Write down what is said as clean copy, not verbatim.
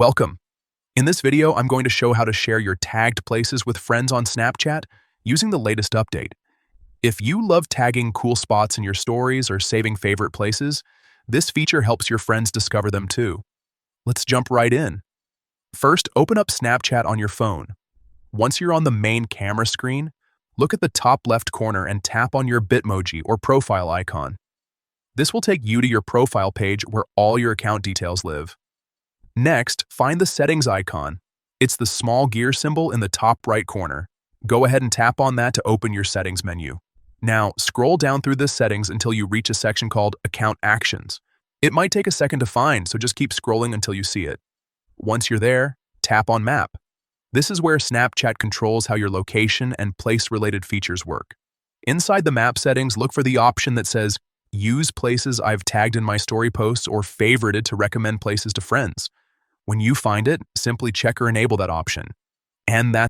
Welcome. In this video, I'm going to show how to share your tagged places with friends on Snapchat using the latest update. If you love tagging cool spots in your stories or saving favorite places, this feature helps your friends discover them too. Let's jump right in. First, open up Snapchat on your phone. Once you're on the main camera screen, look at the top left corner and tap on your Bitmoji or profile icon. This will take you to your profile page where all your account details live. Next, find the settings icon. It's the small gear symbol in the top right corner. Go ahead and tap on that to open your settings menu. Now, scroll down through the settings until you reach a section called Account Actions. It might take a second to find, so just keep scrolling until you see it. Once you're there, tap on Map. This is where Snapchat controls how your location and place-related features work. Inside the map settings, look for the option that says Use places I've tagged in my story posts or favorited to recommend places to friends. When you find it, simply check or enable that option. And that's